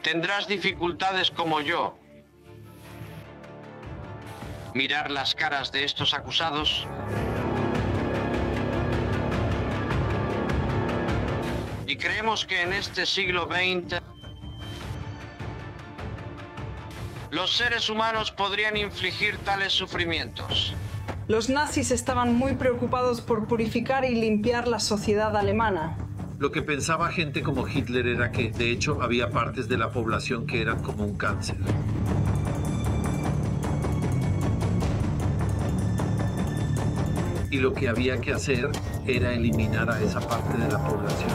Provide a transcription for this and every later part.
Tendrás dificultades como yo. Mirar las caras de estos acusados y creemos que en este siglo XX los seres humanos podrían infligir tales sufrimientos. Los nazis estaban muy preocupados por purificar y limpiar la sociedad alemana. Lo que pensaba gente como Hitler era que, de hecho, había partes de la población que eran como un cáncer. Y lo que había que hacer era eliminar a esa parte de la población.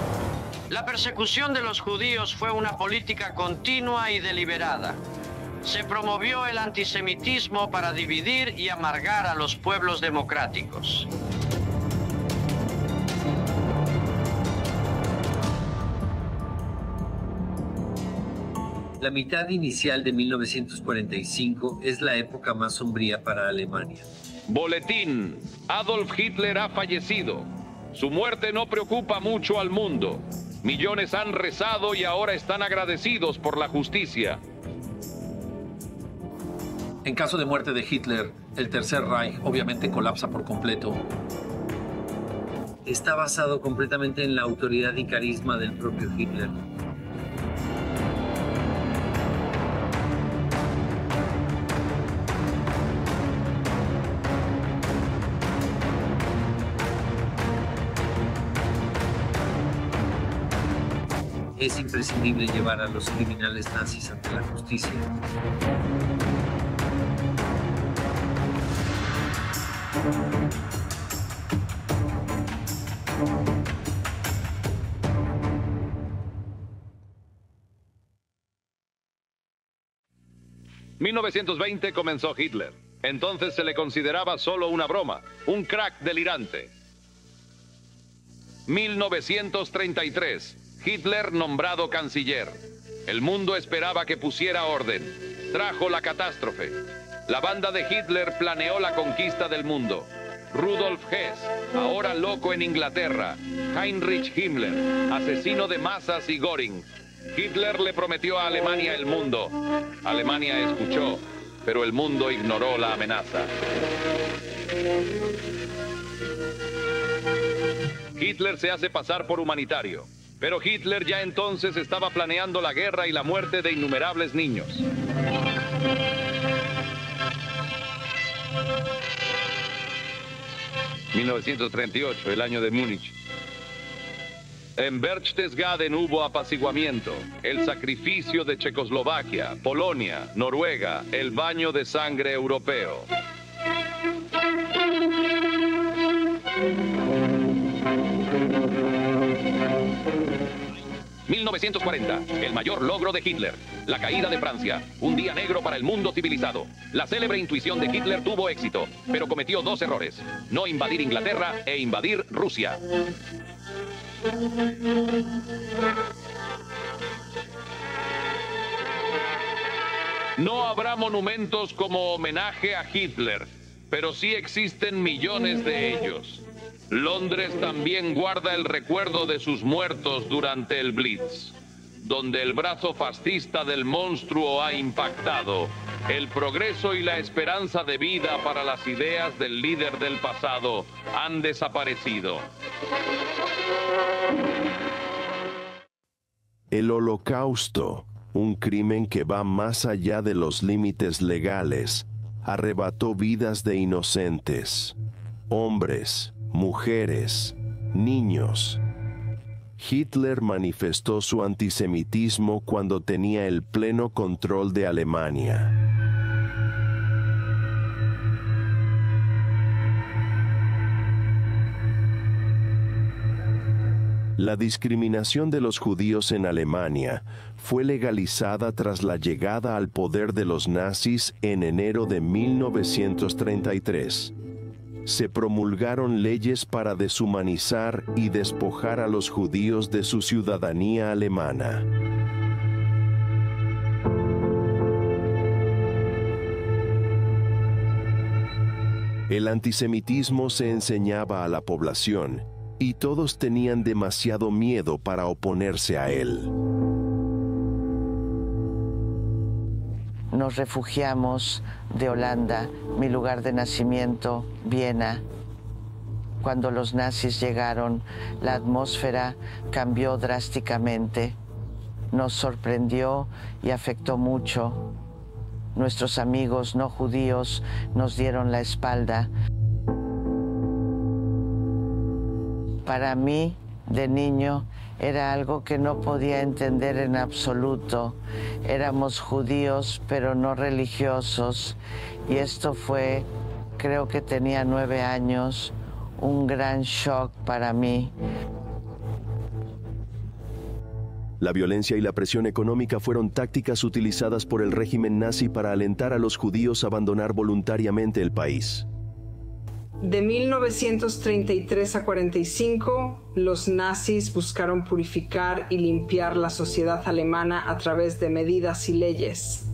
La persecución de los judíos fue una política continua y deliberada. Se promovió el antisemitismo para dividir y amargar a los pueblos democráticos. La mitad inicial de 1945 es la época más sombría para Alemania. Boletín: Adolf Hitler ha fallecido. Su muerte no preocupa mucho al mundo. Millones han rezado y ahora están agradecidos por la justicia. En caso de muerte de Hitler, el Tercer Reich obviamente colapsa por completo. Está basado completamente en la autoridad y carisma del propio Hitler. Es imprescindible llevar a los criminales nazis ante la justicia. En 1920 comenzó Hitler. Entonces se le consideraba solo una broma, un crack delirante. 1933. Hitler nombrado canciller. El mundo esperaba que pusiera orden. Trajo la catástrofe. La banda de Hitler planeó la conquista del mundo. Rudolf Hess, ahora loco en Inglaterra. Heinrich Himmler, asesino de masas, y Göring. Hitler le prometió a Alemania el mundo. Alemania escuchó, pero el mundo ignoró la amenaza. Hitler se hace pasar por humanitario. Pero Hitler ya entonces estaba planeando la guerra y la muerte de innumerables niños. ...1938, el año de Múnich. En Berchtesgaden hubo apaciguamiento, el sacrificio de Checoslovaquia, Polonia, Noruega, el baño de sangre europeo. 1940, el mayor logro de Hitler, la caída de Francia, un día negro para el mundo civilizado. La célebre intuición de Hitler tuvo éxito, pero cometió dos errores: no invadir Inglaterra e invadir Rusia. No habrá monumentos como homenaje a Hitler, pero sí existen millones de ellos. Londres también guarda el recuerdo de sus muertos durante el Blitz, donde el brazo fascista del monstruo ha impactado. El progreso y la esperanza de vida para las ideas del líder del pasado han desaparecido. El Holocausto, un crimen que va más allá de los límites legales, arrebató vidas de inocentes, hombres, mujeres, niños. Hitler manifestó su antisemitismo cuando tenía el pleno control de Alemania. La discriminación de los judíos en Alemania fue legalizada tras la llegada al poder de los nazis en enero de 1933. Se promulgaron leyes para deshumanizar y despojar a los judíos de su ciudadanía alemana. El antisemitismo se enseñaba a la población y todos tenían demasiado miedo para oponerse a él. nos refugiamos de Holanda, mi lugar de nacimiento, Viena. Cuando los nazis llegaron, la atmósfera cambió drásticamente. Nos sorprendió y afectó mucho. Nuestros amigos no judíos nos dieron la espalda. Para mí, de niño, era algo que no podía entender en absoluto. Éramos judíos, pero no religiosos. Y esto fue, creo que tenía 9 años, un gran shock para mí. La violencia y la presión económica fueron tácticas utilizadas por el régimen nazi para alentar a los judíos a abandonar voluntariamente el país. De 1933 a 45, los nazis buscaron purificar y limpiar la sociedad alemana a través de medidas y leyes.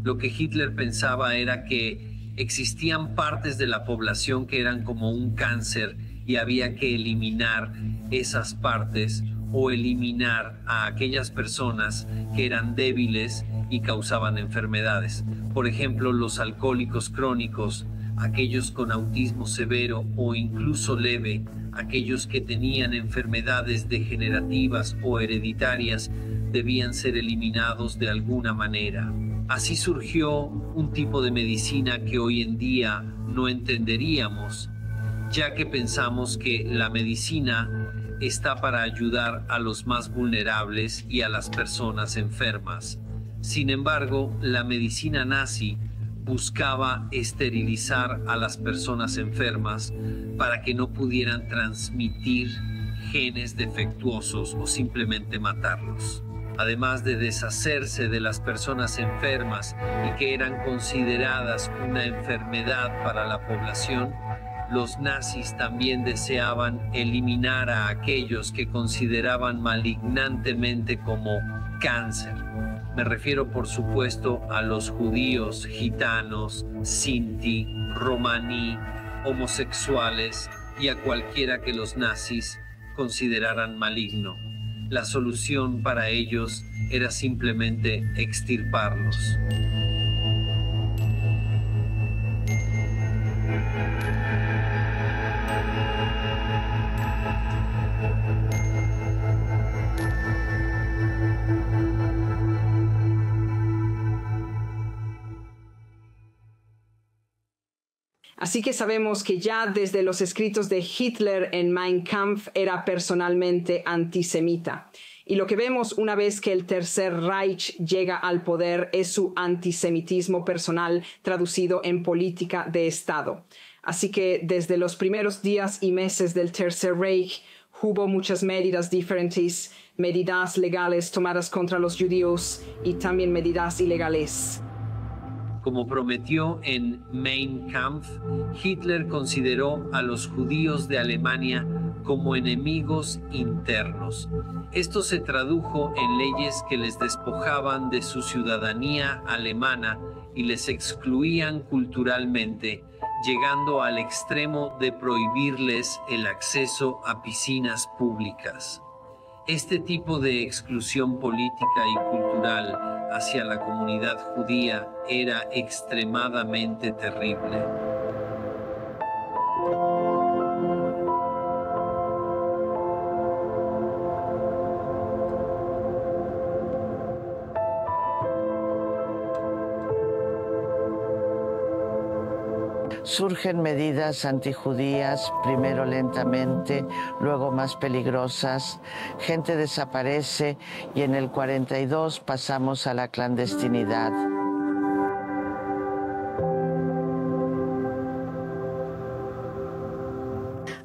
Lo que Hitler pensaba era que existían partes de la población que eran como un cáncer y había que eliminar esas partes o eliminar a aquellas personas que eran débiles y causaban enfermedades. Por ejemplo, los alcohólicos crónicos, aquellos con autismo severo o incluso leve, aquellos que tenían enfermedades degenerativas o hereditarias, debían ser eliminados de alguna manera. Así surgió un tipo de medicina que hoy en día no entenderíamos, ya que pensamos que la medicina está para ayudar a los más vulnerables y a las personas enfermas. Sin embargo, la medicina nazi buscaba esterilizar a las personas enfermas para que no pudieran transmitir genes defectuosos o simplemente matarlos. Además de deshacerse de las personas enfermas y que eran consideradas una enfermedad para la población, los nazis también deseaban eliminar a aquellos que consideraban malignantemente como cáncer. Me refiero, por supuesto, a los judíos, gitanos, sinti, romaní, homosexuales y a cualquiera que los nazis consideraran maligno. La solución para ellos era simplemente extirparlos. Así que sabemos que ya desde los escritos de Hitler en Mein Kampf era personalmente antisemita. Y lo que vemos una vez que el Tercer Reich llega al poder es su antisemitismo personal traducido en política de Estado. Así que desde los primeros días y meses del Tercer Reich hubo muchas medidas diferentes, medidas legales tomadas contra los judíos y también medidas ilegales. Como prometió en Mein Kampf, Hitler consideró a los judíos de Alemania como enemigos internos. Esto se tradujo en leyes que les despojaban de su ciudadanía alemana y les excluían culturalmente, llegando al extremo de prohibirles el acceso a piscinas públicas. Este tipo de exclusión política y cultural hacia la comunidad judía era extremadamente terrible. Surgen medidas antijudías, primero lentamente, luego más peligrosas. Gente desaparece y en el 42 pasamos a la clandestinidad.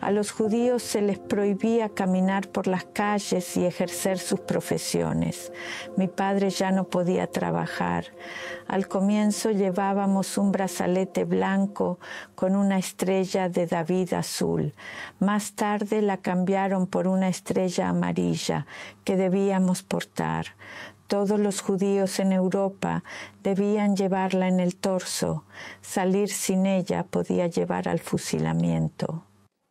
A los judíos se les prohibía caminar por las calles y ejercer sus profesiones. Mi padre ya no podía trabajar. Al comienzo llevábamos un brazalete blanco con una estrella de David azul. Más tarde la cambiaron por una estrella amarilla que debíamos portar. Todos los judíos en Europa debían llevarla en el torso. Salir sin ella podía llevar al fusilamiento.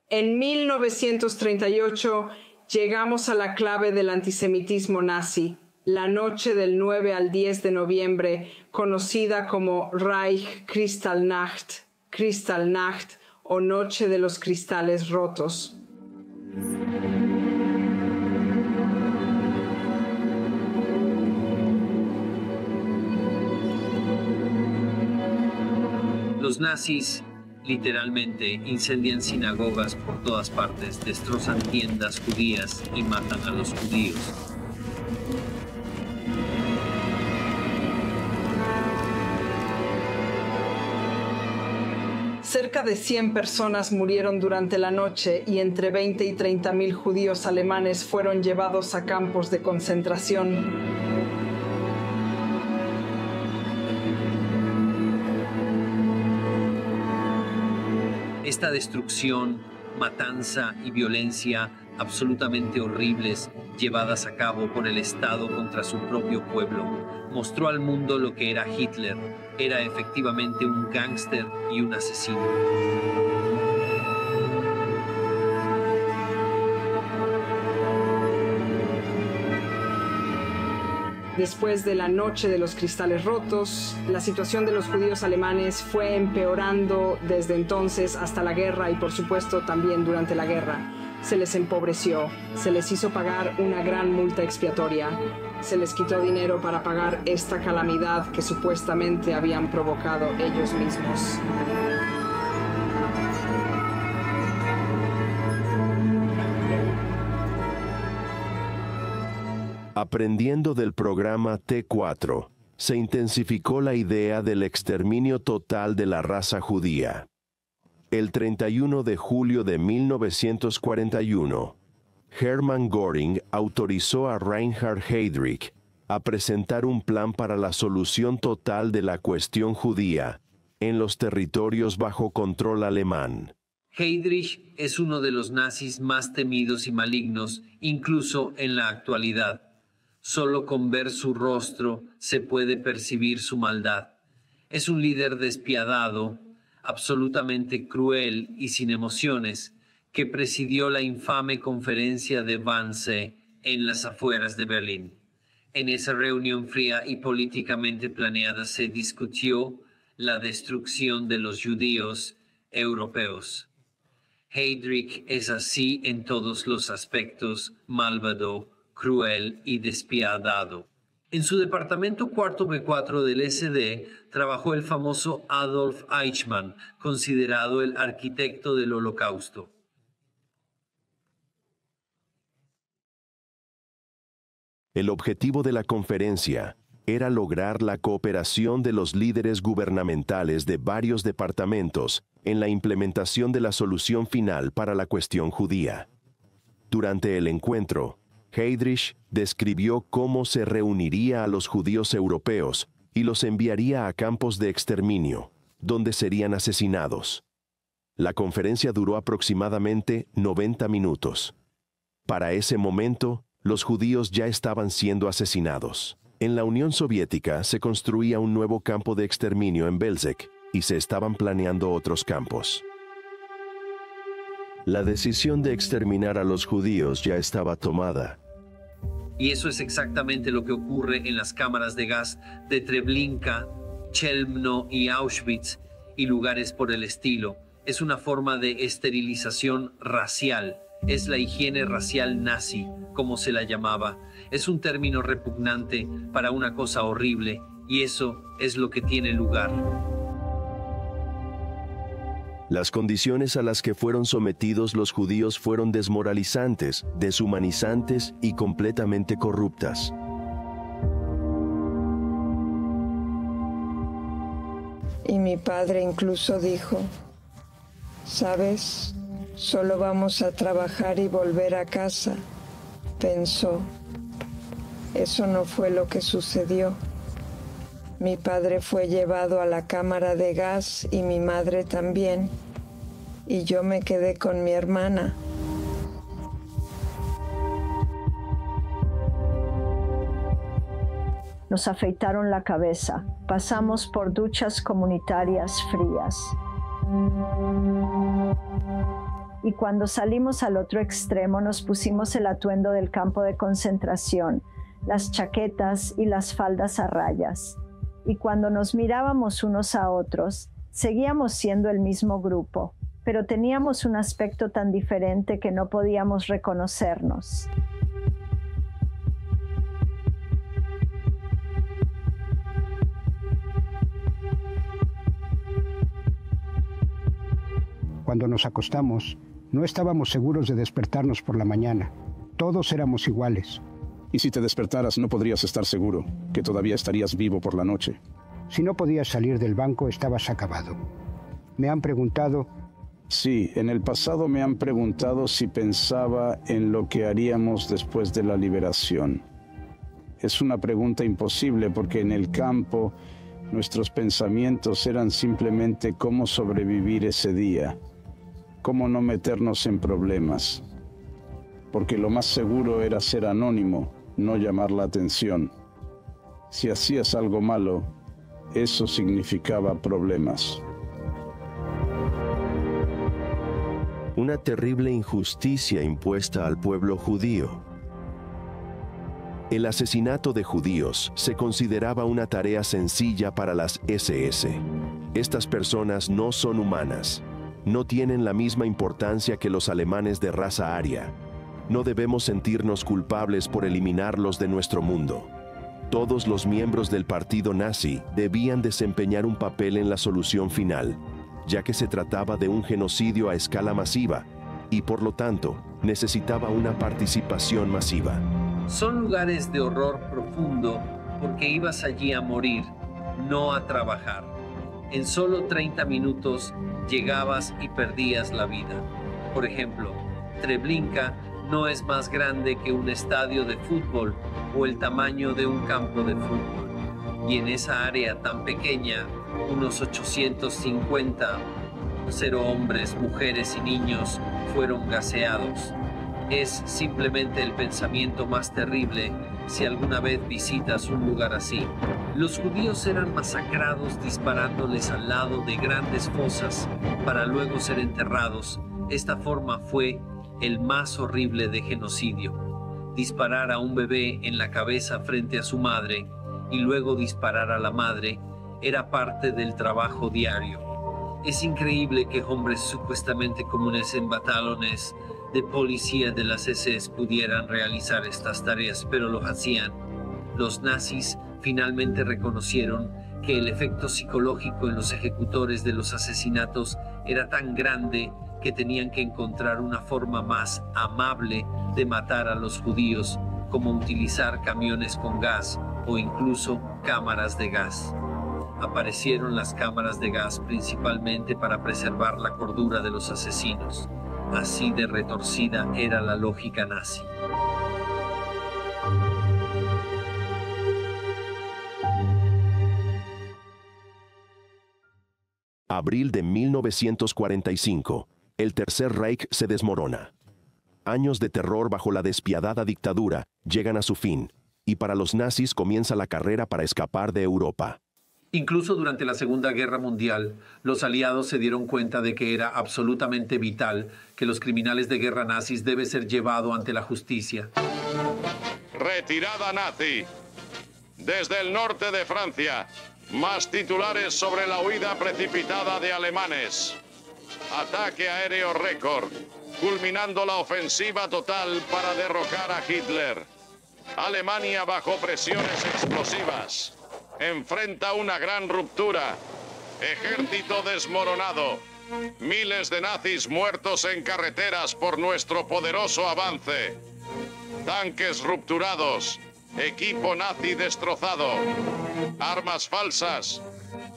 En 1938 llegamos a la clave del antisemitismo nazi, la noche del 9 al 10 de noviembre, conocida como Reich Kristallnacht o Noche de los Cristales Rotos. Los nazis literalmente incendian sinagogas por todas partes, destrozan tiendas judías y matan a los judíos. Cerca de 100 personas murieron durante la noche y entre 20 y 30.000 judíos alemanes fueron llevados a campos de concentración. Esta destrucción, matanza y violencia absolutamente horribles llevadas a cabo por el Estado contra su propio pueblo mostró al mundo lo que era Hitler. Era efectivamente un gángster y un asesino. Después de la Noche de los Cristales Rotos, la situación de los judíos alemanes fue empeorando desde entonces hasta la guerra y por supuesto también durante la guerra. Se les empobreció, se les hizo pagar una gran multa expiatoria, se les quitó dinero para pagar esta calamidad que supuestamente habían provocado ellos mismos. Aprendiendo del programa T4, se intensificó la idea del exterminio total de la raza judía. El 31 de julio de 1941, Hermann Göring autorizó a Reinhard Heydrich a presentar un plan para la solución total de la cuestión judía en los territorios bajo control alemán. Heydrich es uno de los nazis más temidos y malignos, incluso en la actualidad. Solo con ver su rostro se puede percibir su maldad. Es un líder despiadado, absolutamente cruel y sin emociones, que presidió la infame conferencia de Wannsee en las afueras de Berlín. En esa reunión fría y políticamente planeada se discutió la destrucción de los judíos europeos. Heydrich es así en todos los aspectos, malvado, cruel y despiadado. En su departamento cuarto B4 del SD trabajó el famoso Adolf Eichmann, considerado el arquitecto del Holocausto. El objetivo de la conferencia era lograr la cooperación de los líderes gubernamentales de varios departamentos en la implementación de la solución final para la cuestión judía. Durante el encuentro, Heydrich describió cómo se reuniría a los judíos europeos y los enviaría a campos de exterminio, donde serían asesinados. La conferencia duró aproximadamente 90 minutos. Para ese momento, los judíos ya estaban siendo asesinados. En la Unión Soviética se construía un nuevo campo de exterminio en Belzec y se estaban planeando otros campos. La decisión de exterminar a los judíos ya estaba tomada. Y eso es exactamente lo que ocurre en las cámaras de gas de Treblinka, Chelmno y Auschwitz y lugares por el estilo. Es una forma de esterilización racial. Es la higiene racial nazi, como se la llamaba. Es un término repugnante para una cosa horrible, y eso es lo que tiene lugar. Las condiciones a las que fueron sometidos los judíos fueron desmoralizantes, deshumanizantes y completamente corruptas. Y mi padre incluso dijo, ¿sabes? Solo vamos a trabajar y volver a casa. Pensó. Eso no fue lo que sucedió. Mi padre fue llevado a la cámara de gas y mi madre también. Y yo me quedé con mi hermana. Nos afeitaron la cabeza. Pasamos por duchas comunitarias frías. Y cuando salimos al otro extremo, nos pusimos el atuendo del campo de concentración, las chaquetas y las faldas a rayas. Y cuando nos mirábamos unos a otros, seguíamos siendo el mismo grupo, pero teníamos un aspecto tan diferente que no podíamos reconocernos. Cuando nos acostamos, no estábamos seguros de despertarnos por la mañana. Todos éramos iguales. Y si te despertaras, no podrías estar seguro que todavía estarías vivo por la noche. Si no podías salir del banco, estabas acabado. Me han preguntado... Sí, en el pasado me han preguntado si pensaba en lo que haríamos después de la liberación. Es una pregunta imposible porque en el campo nuestros pensamientos eran simplemente cómo sobrevivir ese día, cómo no meternos en problemas, porque lo más seguro era ser anónimo, no llamar la atención. Si hacías algo malo, eso significaba problemas. Una terrible injusticia impuesta al pueblo judío. El asesinato de judíos se consideraba una tarea sencilla para las SS. Estas personas no son humanas. No tienen la misma importancia que los alemanes de raza aria. No debemos sentirnos culpables por eliminarlos de nuestro mundo. Todos los miembros del partido nazi debían desempeñar un papel en la solución final, ya que se trataba de un genocidio a escala masiva y por lo tanto necesitaba una participación masiva. Son lugares de horror profundo porque ibas allí a morir, no a trabajar. En solo 30 minutos llegabas y perdías la vida. Por ejemplo, Treblinka no es más grande que un estadio de fútbol o el tamaño de un campo de fútbol. Y en esa área tan pequeña, unos 850, 0 hombres, mujeres y niños fueron gaseados. Es simplemente el pensamiento más terrible si alguna vez visitas un lugar así. Los judíos eran masacrados disparándoles al lado de grandes fosas para luego ser enterrados. Esta forma fue el más horrible de genocidio. Disparar a un bebé en la cabeza frente a su madre y luego disparar a la madre era parte del trabajo diario. Es increíble que hombres supuestamente comunes en batallones de policía de las SS pudieran realizar estas tareas, pero lo hacían. Los nazis finalmente reconocieron que el efecto psicológico en los ejecutores de los asesinatos era tan grande que tenían que encontrar una forma más amable de matar a los judíos, como utilizar camiones con gas o incluso cámaras de gas. Aparecieron las cámaras de gas principalmente para preservar la cordura de los asesinos. Así de retorcida era la lógica nazi. Abril de 1945. El Tercer Reich se desmorona. Años de terror bajo la despiadada dictadura llegan a su fin, y para los nazis comienza la carrera para escapar de Europa. Incluso durante la Segunda Guerra Mundial, los aliados se dieron cuenta de que era absolutamente vital que los criminales de guerra nazis deben ser llevados ante la justicia. Retirada nazi. Desde el norte de Francia, más titulares sobre la huida precipitada de alemanes. Ataque aéreo récord, culminando la ofensiva total para derrocar a Hitler. Alemania bajo presiones explosivas. Enfrenta una gran ruptura. Ejército desmoronado. Miles de nazis muertos en carreteras por nuestro poderoso avance. Tanques rupturados. Equipo nazi destrozado. Armas falsas.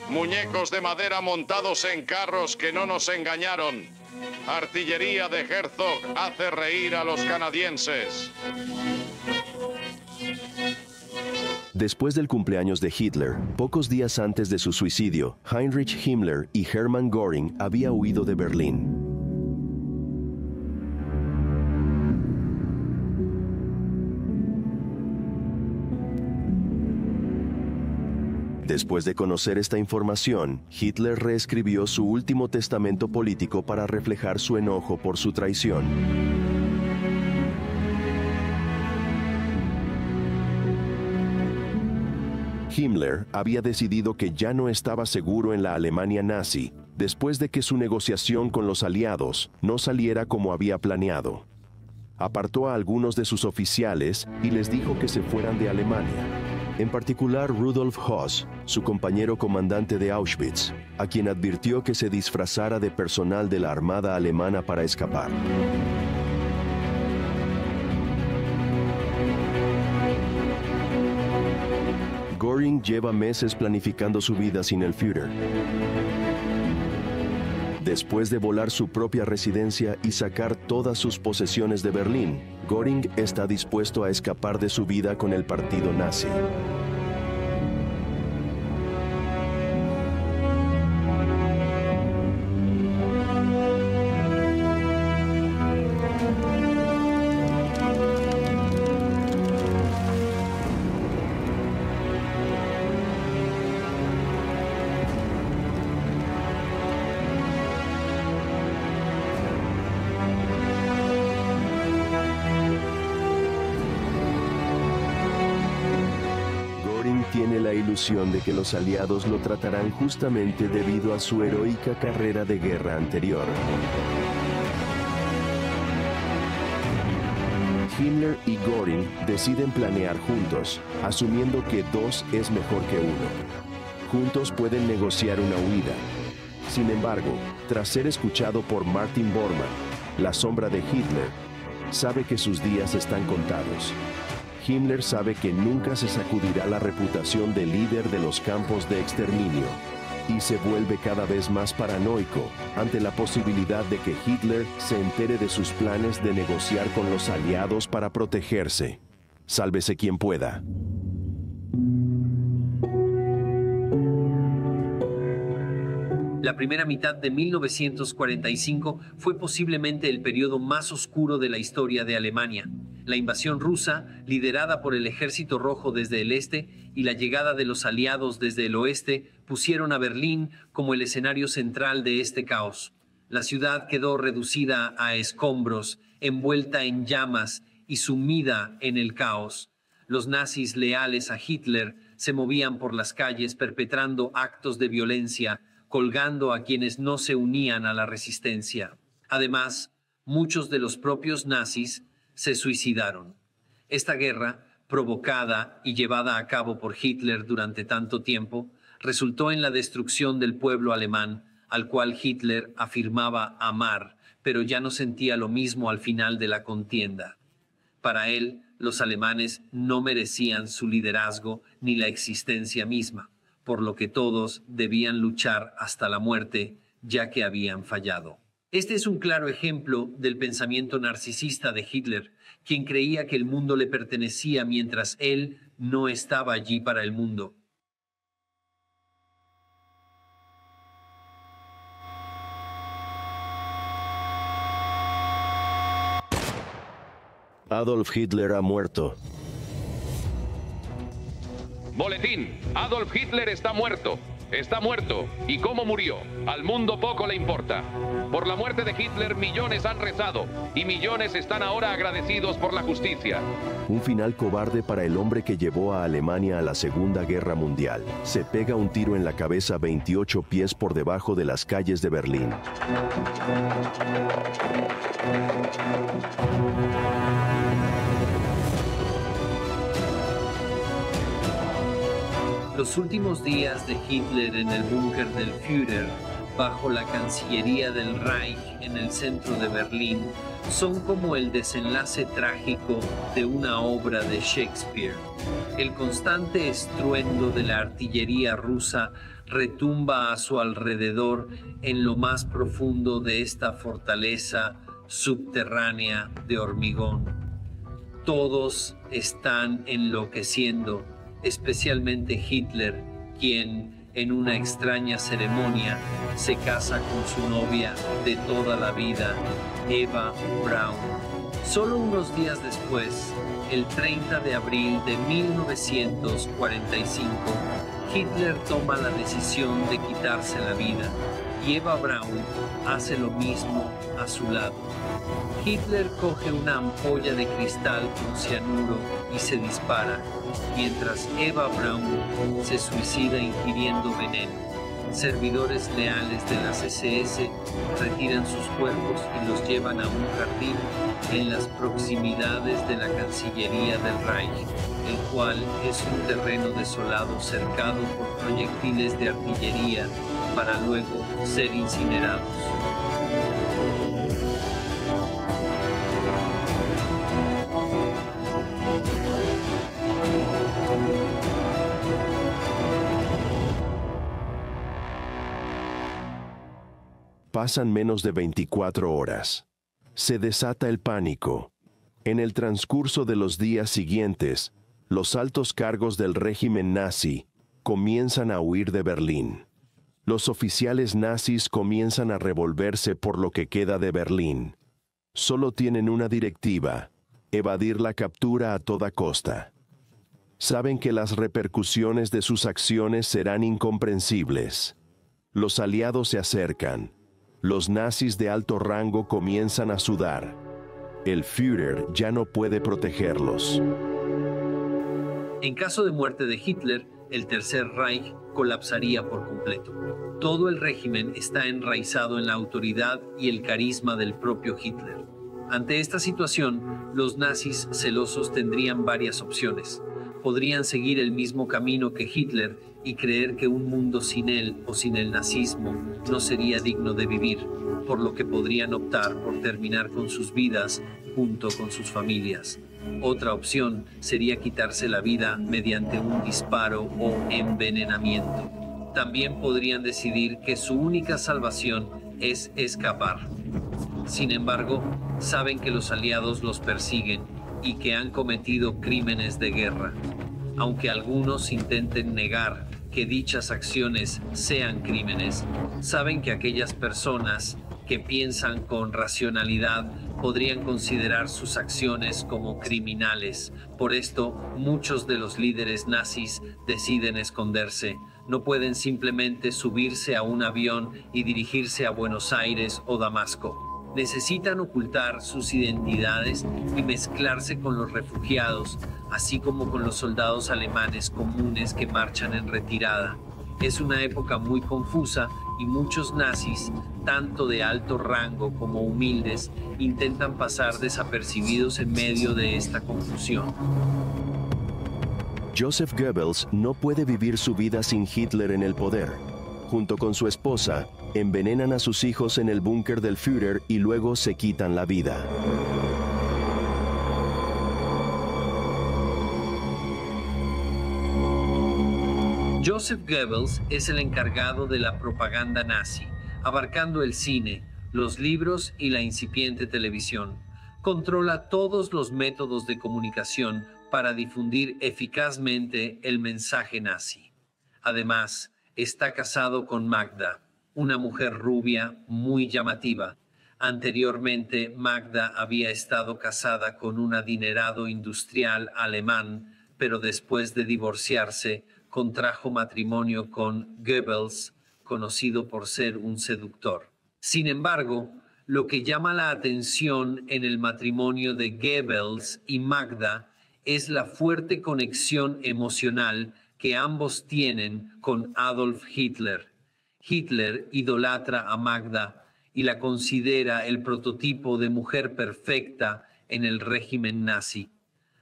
Muñecos de madera montados en carros que no nos engañaron. Artillería de Herzog hace reír a los canadienses. Después del cumpleaños de Hitler, pocos días antes de su suicidio, Heinrich Himmler y Hermann Göring habían huido de Berlín. Después de conocer esta información, Hitler reescribió su último testamento político para reflejar su enojo por su traición. Himmler había decidido que ya no estaba seguro en la Alemania nazi, después de que su negociación con los aliados no saliera como había planeado. Apartó a algunos de sus oficiales y les dijo que se fueran de Alemania. En particular Rudolf Höss, su compañero comandante de Auschwitz, a quien advirtió que se disfrazara de personal de la Armada alemana para escapar. Göring lleva meses planificando su vida sin el Führer. Después de volar su propia residencia y sacar todas sus posesiones de Berlín, Göring está dispuesto a escapar de su vida con el partido nazi. Tiene la ilusión de que los aliados lo tratarán justamente debido a su heroica carrera de guerra anterior. Himmler y Göring deciden planear juntos, asumiendo que 2 es mejor que 1. Juntos pueden negociar una huida. Sin embargo, tras ser escuchado por Martin Bormann, la sombra de Hitler, sabe que sus días están contados. Himmler sabe que nunca se sacudirá la reputación de líder de los campos de exterminio y se vuelve cada vez más paranoico ante la posibilidad de que Hitler se entere de sus planes de negociar con los aliados para protegerse. Sálvese quien pueda. La primera mitad de 1945 fue posiblemente el periodo más oscuro de la historia de Alemania. La invasión rusa, liderada por el Ejército Rojo desde el este, y la llegada de los aliados desde el oeste, pusieron a Berlín como el escenario central de este caos. La ciudad quedó reducida a escombros, envuelta en llamas y sumida en el caos. Los nazis leales a Hitler se movían por las calles perpetrando actos de violencia, colgando a quienes no se unían a la resistencia. Además, muchos de los propios nazis se suicidaron. Esta guerra, provocada y llevada a cabo por Hitler durante tanto tiempo, resultó en la destrucción del pueblo alemán, al cual Hitler afirmaba amar, pero ya no sentía lo mismo al final de la contienda. Para él, los alemanes no merecían su liderazgo ni la existencia misma, por lo que todos debían luchar hasta la muerte, ya que habían fallado. Este es un claro ejemplo del pensamiento narcisista de Hitler, quien creía que el mundo le pertenecía mientras él no estaba allí para el mundo. Adolf Hitler ha muerto. Boletín, Adolf Hitler está muerto. Está muerto. ¿Y cómo murió? Al mundo poco le importa. Por la muerte de Hitler, millones han rezado y millones están ahora agradecidos por la justicia. Un final cobarde para el hombre que llevó a Alemania a la Segunda Guerra Mundial. Se pega un tiro en la cabeza 28 pies por debajo de las calles de Berlín. Los últimos días de Hitler en el búnker del Führer, bajo la Cancillería del Reich en el centro de Berlín, son como el desenlace trágico de una obra de Shakespeare. El constante estruendo de la artillería rusa retumba a su alrededor en lo más profundo de esta fortaleza subterránea de hormigón. Todos están enloqueciendo, especialmente Hitler, quien, en una extraña ceremonia, se casa con su novia de toda la vida, Eva Braun. Solo unos días después, el 30 de abril de 1945, Hitler toma la decisión de quitarse la vida y Eva Braun hace lo mismo a su lado. Hitler coge una ampolla de cristal con cianuro y se dispara, mientras Eva Braun se suicida ingiriendo veneno. Servidores leales de las SS retiran sus cuerpos y los llevan a un jardín en las proximidades de la Cancillería del Reich, el cual es un terreno desolado cercado por proyectiles de artillería para luego ser incinerados. Pasan menos de 24 horas. Se desata el pánico. En el transcurso de los días siguientes, los altos cargos del régimen nazi comienzan a huir de Berlín. Los oficiales nazis comienzan a revolverse por lo que queda de Berlín. Solo tienen una directiva: evadir la captura a toda costa. Saben que las repercusiones de sus acciones serán incomprensibles. Los aliados se acercan. Los nazis de alto rango comienzan a sudar. El Führer ya no puede protegerlos. En caso de muerte de Hitler, el Tercer Reich colapsaría por completo. Todo el régimen está enraizado en la autoridad y el carisma del propio Hitler. Ante esta situación, los nazis celosos tendrían varias opciones. Podrían seguir el mismo camino que Hitler y creer que un mundo sin él o sin el nazismo no sería digno de vivir, por lo que podrían optar por terminar con sus vidas junto con sus familias. Otra opción sería quitarse la vida mediante un disparo o envenenamiento. También podrían decidir que su única salvación es escapar. Sin embargo, saben que los aliados los persiguen y que han cometido crímenes de guerra. Aunque algunos intenten negar que dichas acciones sean crímenes, saben que aquellas personas que piensan con racionalidad podrían considerar sus acciones como criminales. Por esto, muchos de los líderes nazis deciden esconderse. No pueden simplemente subirse a un avión y dirigirse a Buenos Aires o Damasco. Necesitan ocultar sus identidades y mezclarse con los refugiados, así como con los soldados alemanes comunes que marchan en retirada. Es una época muy confusa y muchos nazis, tanto de alto rango como humildes, intentan pasar desapercibidos en medio de esta confusión. Joseph Goebbels no puede vivir su vida sin Hitler en el poder. Junto con su esposa, envenenan a sus hijos en el búnker del Führer y luego se quitan la vida. Joseph Goebbels es el encargado de la propaganda nazi, abarcando el cine, los libros y la incipiente televisión. Controla todos los métodos de comunicación para difundir eficazmente el mensaje nazi. Además, está casado con Magda, una mujer rubia muy llamativa. Anteriormente, Magda había estado casada con un adinerado industrial alemán, pero después de divorciarse, contrajo matrimonio con Goebbels, conocido por ser un seductor. Sin embargo, lo que llama la atención en el matrimonio de Goebbels y Magda es la fuerte conexión emocional que ambos tienen con Adolf Hitler. Hitler idolatra a Magda y la considera el prototipo de mujer perfecta en el régimen nazi.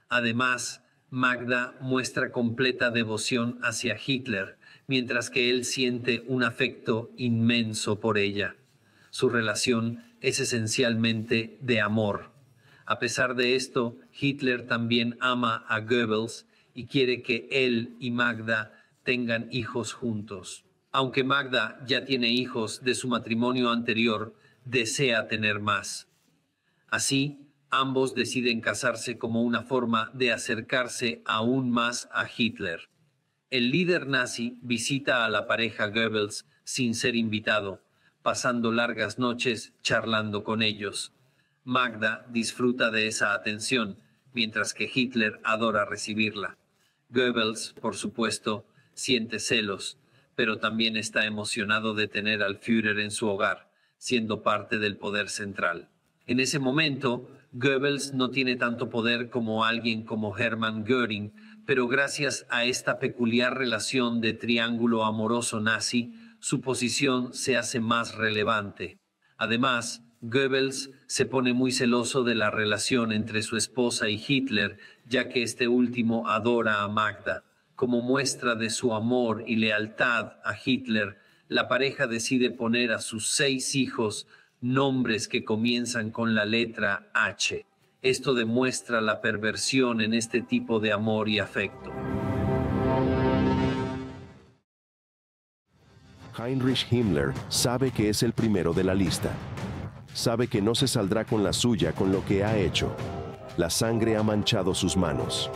Además, Magda muestra completa devoción hacia Hitler, mientras que él siente un afecto inmenso por ella. Su relación es esencialmente de amor. A pesar de esto, Hitler también ama a Goebbels y quiere que él y Magda tengan hijos juntos. Aunque Magda ya tiene hijos de su matrimonio anterior, desea tener más. Así, ambos deciden casarse como una forma de acercarse aún más a Hitler. El líder nazi visita a la pareja Goebbels sin ser invitado, pasando largas noches charlando con ellos. Magda disfruta de esa atención, mientras que Hitler adora recibirla. Goebbels, por supuesto, siente celos, pero también está emocionado de tener al Führer en su hogar, siendo parte del poder central. En ese momento, Goebbels no tiene tanto poder como alguien como Hermann Göring, pero gracias a esta peculiar relación de triángulo amoroso nazi, su posición se hace más relevante. Además, Goebbels se pone muy celoso de la relación entre su esposa y Hitler, ya que este último adora a Magda. Como muestra de su amor y lealtad a Hitler, la pareja decide poner a sus 6 hijos nombres que comienzan con la letra H. Esto demuestra la perversión en este tipo de amor y afecto. Heinrich Himmler sabe que es el primero de la lista. Sabe que no se saldrá con la suya con lo que ha hecho. La sangre ha manchado sus manos.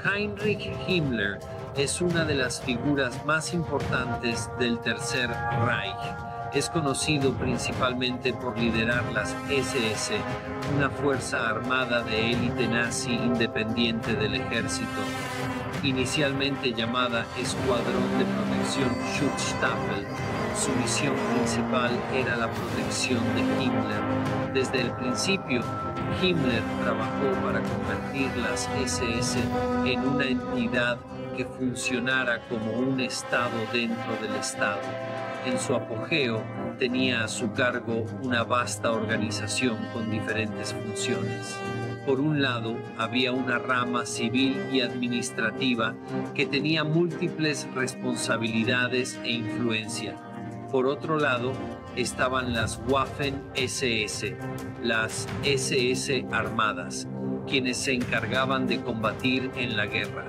Heinrich Himmler es una de las figuras más importantes del Tercer Reich. Es conocido principalmente por liderar las SS, una fuerza armada de élite nazi independiente del ejército. Inicialmente llamada Escuadrón de Protección Schutzstaffel, su misión principal era la protección de Himmler. Desde el principio, Himmler trabajó para convertir las SS en una entidad que funcionara como un Estado dentro del Estado. En su apogeo, tenía a su cargo una vasta organización con diferentes funciones. Por un lado, había una rama civil y administrativa que tenía múltiples responsabilidades e influencia. Por otro lado, estaban las Waffen-SS, las SS armadas, quienes se encargaban de combatir en la guerra.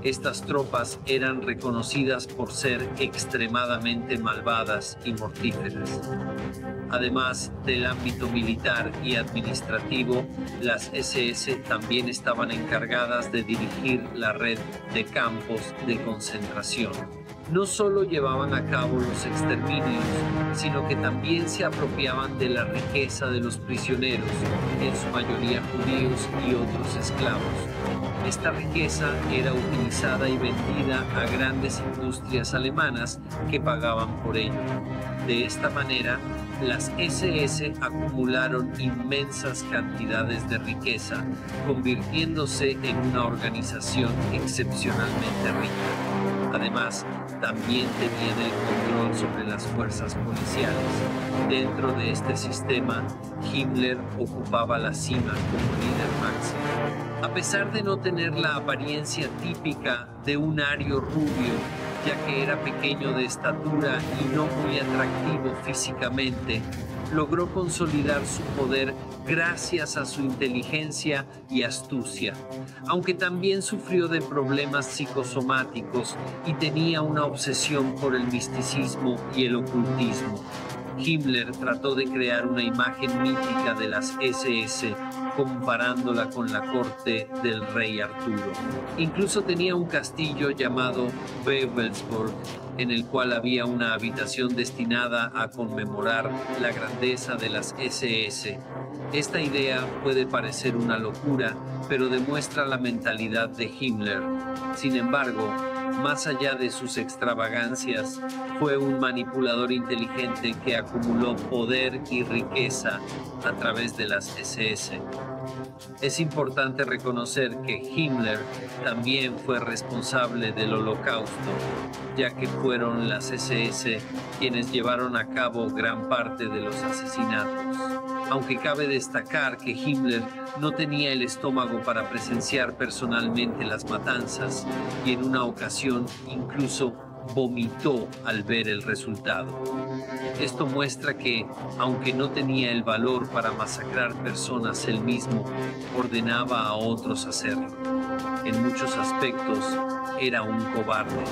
Estas tropas eran reconocidas por ser extremadamente malvadas y mortíferas. Además del ámbito militar y administrativo, las SS también estaban encargadas de dirigir la red de campos de concentración. No solo llevaban a cabo los exterminios, sino que también se apropiaban de la riqueza de los prisioneros, en su mayoría judíos y otros esclavos. Esta riqueza era utilizada y vendida a grandes industrias alemanas que pagaban por ello. De esta manera, las SS acumularon inmensas cantidades de riqueza, convirtiéndose en una organización excepcionalmente rica. Además, también tenían el control sobre las fuerzas policiales. Dentro de este sistema, Himmler ocupaba la cima como líder máximo. A pesar de no tener la apariencia típica de un ario rubio, ya que era pequeño de estatura y no muy atractivo físicamente, logró consolidar su poder gracias a su inteligencia y astucia, aunque también sufrió de problemas psicosomáticos y tenía una obsesión por el misticismo y el ocultismo. Himmler trató de crear una imagen mítica de las SS, comparándola con la corte del rey Arturo. Incluso tenía un castillo llamado Wewelsburg, en el cual había una habitación destinada a conmemorar la grandeza de las SS. Esta idea puede parecer una locura, pero demuestra la mentalidad de Himmler. Sin embargo, más allá de sus extravagancias, fue un manipulador inteligente que acumuló poder y riqueza a través de las SS. Es importante reconocer que Himmler también fue responsable del Holocausto, ya que fueron las SS quienes llevaron a cabo gran parte de los asesinatos. Aunque cabe destacar que Himmler no tenía el estómago para presenciar personalmente las matanzas y en una ocasión incluso vomitó al ver el resultado. Esto muestra que, aunque no tenía el valor para masacrar personas él mismo, ordenaba a otros hacerlo. En muchos aspectos, era un cobarde.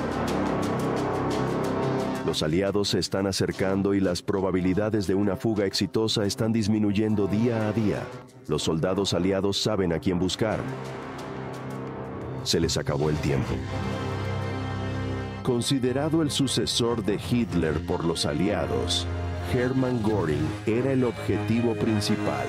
Los aliados se están acercando y las probabilidades de una fuga exitosa están disminuyendo día a día. Los soldados aliados saben a quién buscar. Se les acabó el tiempo. Considerado el sucesor de Hitler por los aliados, Hermann Göring era el objetivo principal.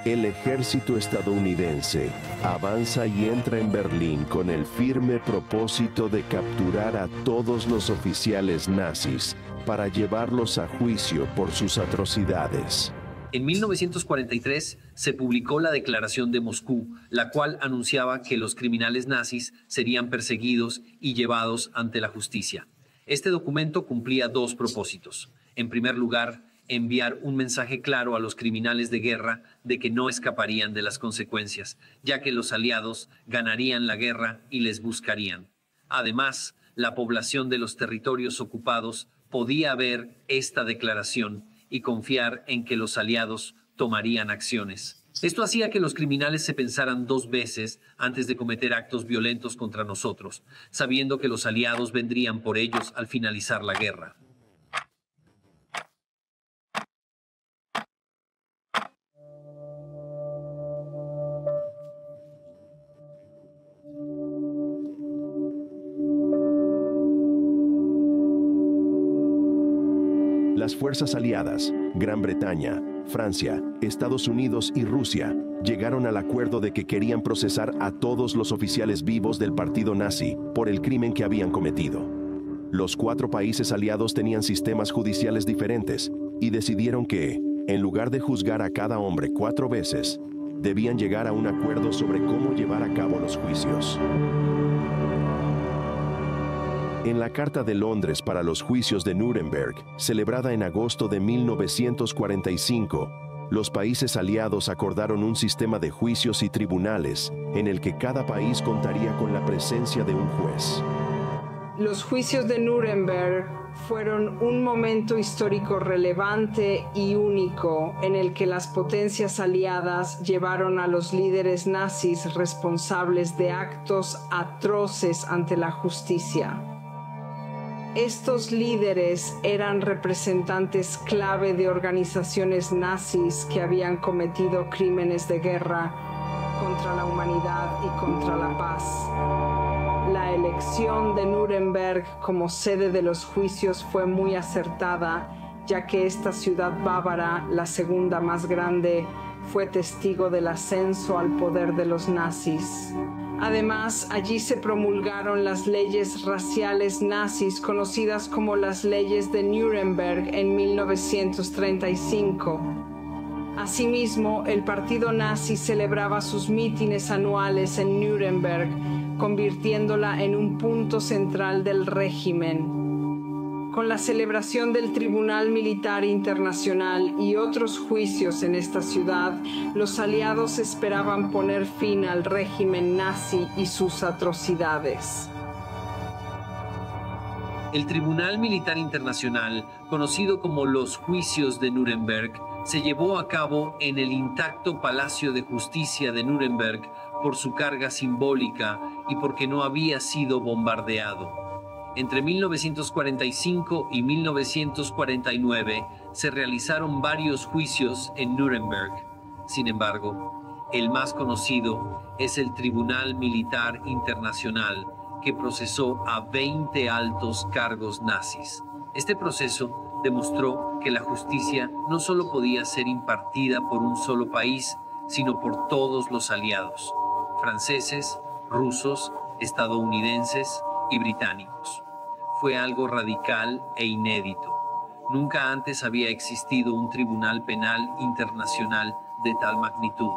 El ejército estadounidense avanza y entra en Berlín con el firme propósito de capturar a todos los oficiales nazis para llevarlos a juicio por sus atrocidades. En 1943 se publicó la Declaración de Moscú, la cual anunciaba que los criminales nazis serían perseguidos y llevados ante la justicia. Este documento cumplía dos propósitos. En primer lugar, enviar un mensaje claro a los criminales de guerra de que no escaparían de las consecuencias, ya que los aliados ganarían la guerra y les buscarían. Además, la población de los territorios ocupados podía ver esta declaración y confiar en que los aliados tomarían acciones. Esto hacía que los criminales se pensaran dos veces antes de cometer actos violentos contra nosotros, sabiendo que los aliados vendrían por ellos al finalizar la guerra. Las fuerzas aliadas, Gran Bretaña, Francia, Estados Unidos y Rusia, llegaron al acuerdo de que querían procesar a todos los oficiales vivos del partido nazi por el crimen que habían cometido. Los 4 países aliados tenían sistemas judiciales diferentes y decidieron que, en lugar de juzgar a cada hombre 4 veces, debían llegar a un acuerdo sobre cómo llevar a cabo los juicios. En la Carta de Londres para los Juicios de Nuremberg, celebrada en agosto de 1945, los países aliados acordaron un sistema de juicios y tribunales en el que cada país contaría con la presencia de un juez. Los juicios de Nuremberg fueron un momento histórico relevante y único en el que las potencias aliadas llevaron a los líderes nazis responsables de actos atroces ante la justicia. Estos líderes eran representantes clave de organizaciones nazis que habían cometido crímenes de guerra contra la humanidad y contra la paz. La elección de Nuremberg como sede de los juicios fue muy acertada, ya que esta ciudad bávara, la segunda más grande, fue testigo del ascenso al poder de los nazis. Además, allí se promulgaron las leyes raciales nazis conocidas como las leyes de Nuremberg en 1935. Asimismo, el partido nazi celebraba sus mítines anuales en Nuremberg, convirtiéndola en un punto central del régimen. Con la celebración del Tribunal Militar Internacional y otros juicios en esta ciudad, los aliados esperaban poner fin al régimen nazi y sus atrocidades. El Tribunal Militar Internacional, conocido como los Juicios de Nuremberg, se llevó a cabo en el intacto Palacio de Justicia de Nuremberg por su carga simbólica y porque no había sido bombardeado. Entre 1945 y 1949 se realizaron varios juicios en Nuremberg. Sin embargo, el más conocido es el Tribunal Militar Internacional, que procesó a 20 altos cargos nazis. Este proceso demostró que la justicia no solo podía ser impartida por un solo país, sino por todos los aliados, franceses, rusos, estadounidenses y británicos. Fue algo radical e inédito. Nunca antes había existido un tribunal penal internacional de tal magnitud.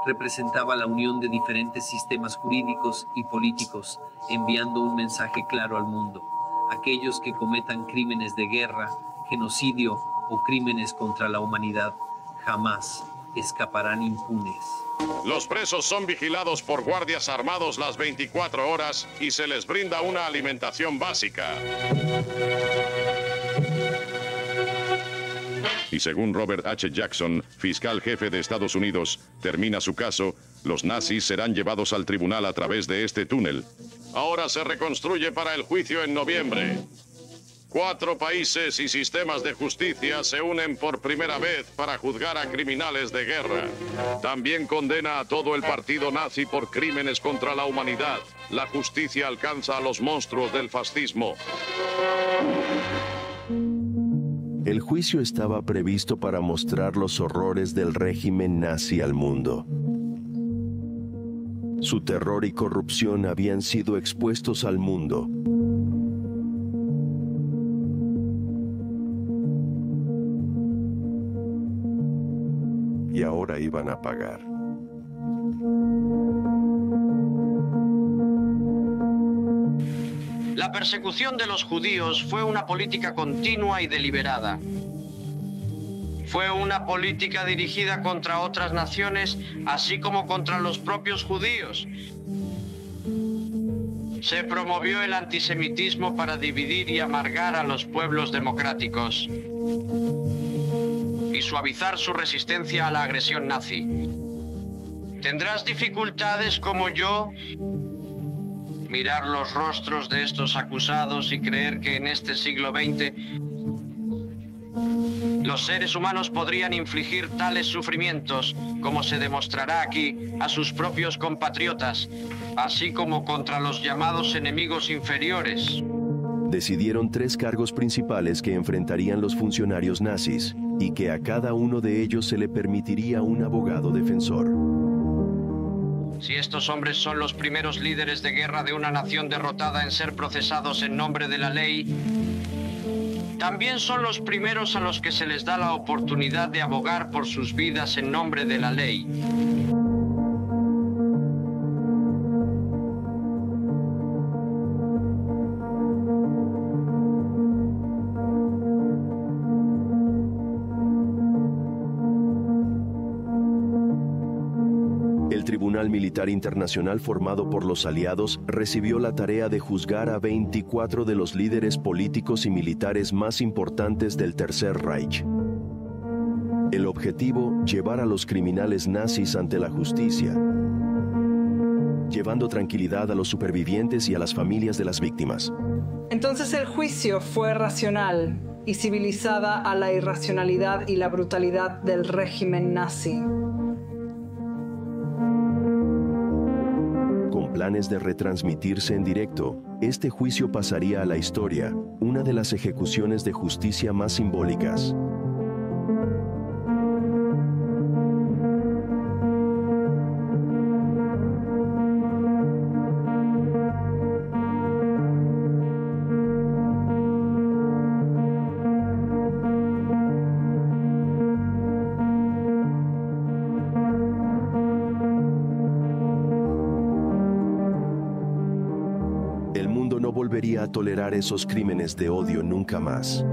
Representaba la unión de diferentes sistemas jurídicos y políticos, enviando un mensaje claro al mundo. Aquellos que cometan crímenes de guerra, genocidio o crímenes contra la humanidad jamás escaparán impunes. Los presos son vigilados por guardias armados las 24 horas y se les brinda una alimentación básica. Y según Robert H. Jackson, fiscal jefe de Estados Unidos, termina su caso, los nazis serán llevados al tribunal a través de este túnel. Ahora se reconstruye para el juicio en noviembre. 4 países y sistemas de justicia se unen por primera vez para juzgar a criminales de guerra. También condena a todo el partido nazi por crímenes contra la humanidad. La justicia alcanza a los monstruos del fascismo. El juicio estaba previsto para mostrar los horrores del régimen nazi al mundo. Su terror y corrupción habían sido expuestos al mundo. Y ahora iban a pagar. La persecución de los judíos fue una política continua y deliberada. Fue una política dirigida contra otras naciones, así como contra los propios judíos. Se promovió el antisemitismo para dividir y amargar a los pueblos democráticos y suavizar su resistencia a la agresión nazi. ¿Tendrás dificultades como yo? Mirar los rostros de estos acusados y creer que en este siglo XX los seres humanos podrían infligir tales sufrimientos, como se demostrará aquí, a sus propios compatriotas, así como contra los llamados enemigos inferiores. Decidieron 3 cargos principales que enfrentarían los funcionarios nazis y que a cada uno de ellos se le permitiría un abogado defensor. Si estos hombres son los primeros líderes de guerra de una nación derrotada en ser procesados en nombre de la ley, también son los primeros a los que se les da la oportunidad de abogar por sus vidas en nombre de la ley. El Tribunal Militar Internacional formado por los aliados recibió la tarea de juzgar a 24 de los líderes políticos y militares más importantes del Tercer Reich. El objetivo, llevar a los criminales nazis ante la justicia, llevando tranquilidad a los supervivientes y a las familias de las víctimas. Entonces el juicio fue racional y civilizada a la irracionalidad y la brutalidad del régimen nazi. Planes de retransmitirse en directo, este juicio pasaría a la historia, una de las ejecuciones de justicia más simbólicas. Volvería a tolerar esos crímenes de odio nunca más.